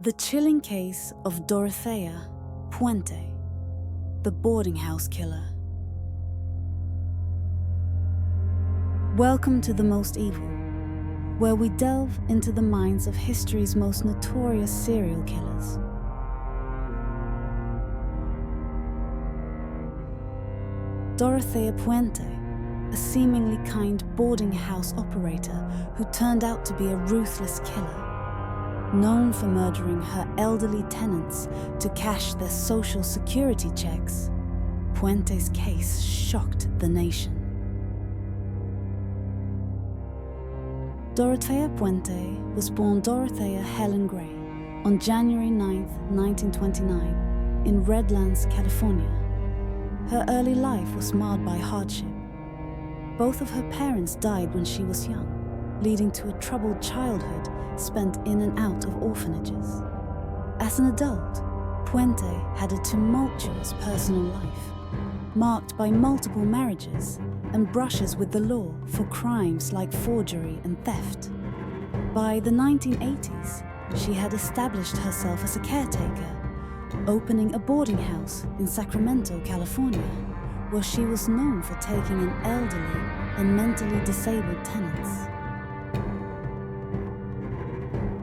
The chilling case of Dorothea Puente, the boarding house killer. Welcome to The Most Evil, where we delve into the minds of history's most notorious serial killers. Dorothea Puente, a seemingly kind boarding house operator who turned out to be a ruthless killer. Known for murdering her elderly tenants to cash their social security checks, Puente's case shocked the nation. Dorothea Puente was born Dorothea Helen Gray on January 9, 1929, in Redlands, California. Her early life was marred by hardship. Both of her parents died when she was young, leading to a troubled childhood spent in and out of orphanages. As an adult, Puente had a tumultuous personal life, marked by multiple marriages and brushes with the law for crimes like forgery and theft. By the 1980s, she had established herself as a caretaker, opening a boarding house in Sacramento, California, where she was known for taking in elderly and mentally disabled tenants.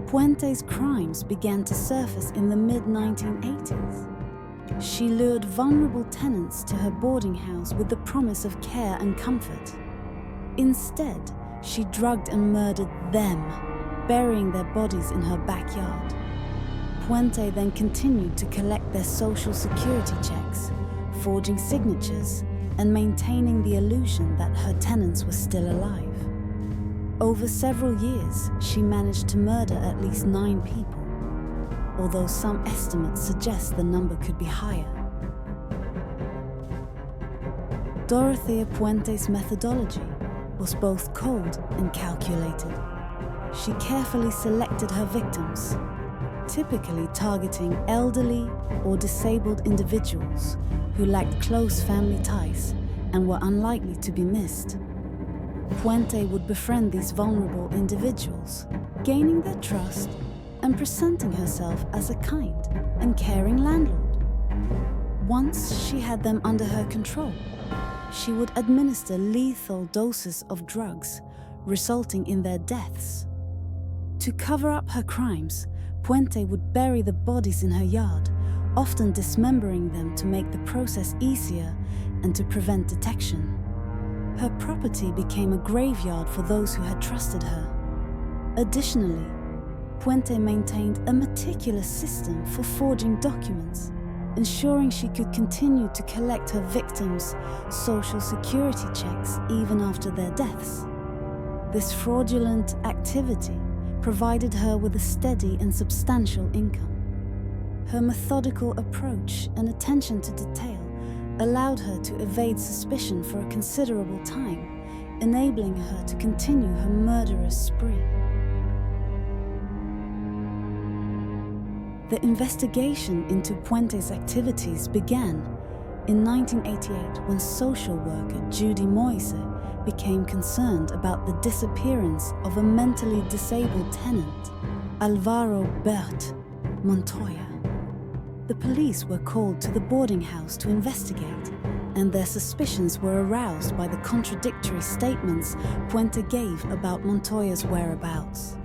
Puente's crimes began to surface in the mid-1980s. She lured vulnerable tenants to her boarding house with the promise of care and comfort. Instead, she drugged and murdered them, burying their bodies in her backyard. Puente then continued to collect their social security checks, forging signatures and maintaining the illusion that her tenants were still alive. Over several years, she managed to murder at least 9 people, although some estimates suggest the number could be higher. Dorothea Puente's methodology was both cold and calculated. She carefully selected her victims, typically targeting elderly or disabled individuals who lacked close family ties and were unlikely to be missed. Puente would befriend these vulnerable individuals, gaining their trust and presenting herself as a kind and caring landlord. Once she had them under her control, she would administer lethal doses of drugs, resulting in their deaths. To cover up her crimes, Puente would bury the bodies in her yard, often dismembering them to make the process easier and to prevent detection. Her property became a graveyard for those who had trusted her. Additionally, Puente maintained a meticulous system for forging documents, ensuring she could continue to collect her victims' social security checks even after their deaths. This fraudulent activity provided her with a steady and substantial income. Her methodical approach and attention to detail allowed her to evade suspicion for a considerable time, enabling her to continue her murderous spree. The investigation into Puente's activities began in 1988 when social worker Judy Moise became concerned about the disappearance of a mentally disabled tenant, Alvaro Bert Montoya. The police were called to the boarding house to investigate, and their suspicions were aroused by the contradictory statements Puente gave about Montoya's whereabouts.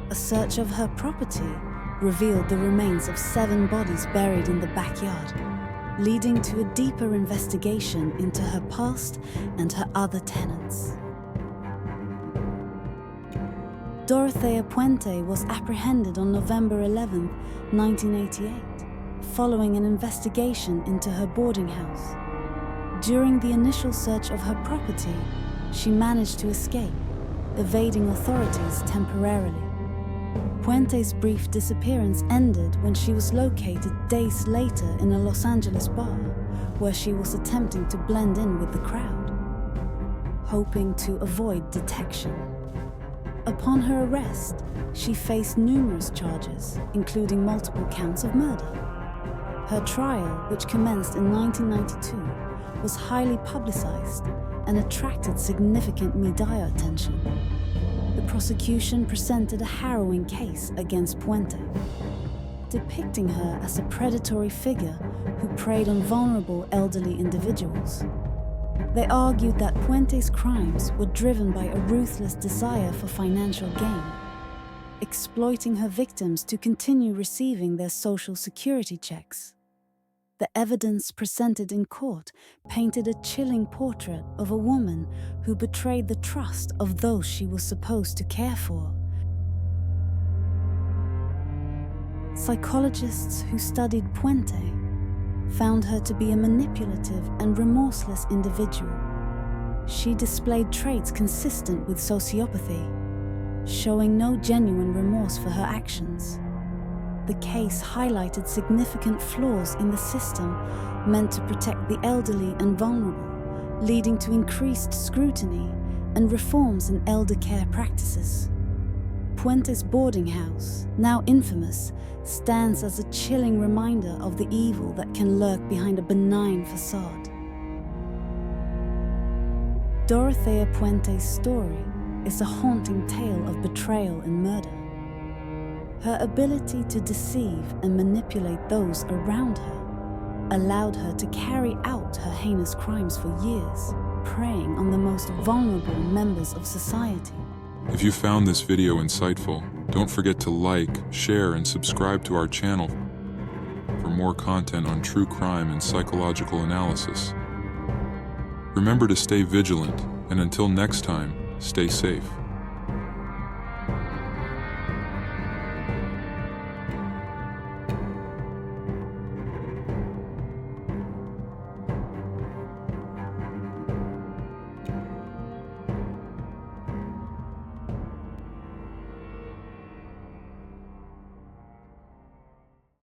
A search of her property revealed the remains of 7 bodies buried in the backyard, leading to a deeper investigation into her past and her other tenants. Dorothea Puente was apprehended on November 11, 1988, following an investigation into her boarding house. During the initial search of her property, she managed to escape, evading authorities temporarily. Puente's brief disappearance ended when she was located days later in a Los Angeles bar, where she was attempting to blend in with the crowd, hoping to avoid detection. Upon her arrest, she faced numerous charges, including multiple counts of murder. Her trial, which commenced in 1992, was highly publicized and attracted significant media attention. The prosecution presented a harrowing case against Puente. depicting her as a predatory figure who preyed on vulnerable elderly individuals. They argued that Puente's crimes were driven by a ruthless desire for financial gain, exploiting her victims to continue receiving their social security checks. The evidence presented in court painted a chilling portrait of a woman who betrayed the trust of those she was supposed to care for. Psychologists who studied Puente found her to be a manipulative and remorseless individual. She displayed traits consistent with sociopathy, showing no genuine remorse for her actions. The case highlighted significant flaws in the system meant to protect the elderly and vulnerable, leading to increased scrutiny and reforms in elder care practices. Puente's boarding house, now infamous, stands as a chilling reminder of the evil that can lurk behind a benign facade. Dorothea Puente's story is a haunting tale of betrayal and murder. Her ability to deceive and manipulate those around her allowed her to carry out her heinous crimes for years, preying on the most vulnerable members of society. If you found this video insightful, don't forget to like, share, and subscribe to our channel for more content on true crime and psychological analysis. Remember to stay vigilant, and until next time, stay safe.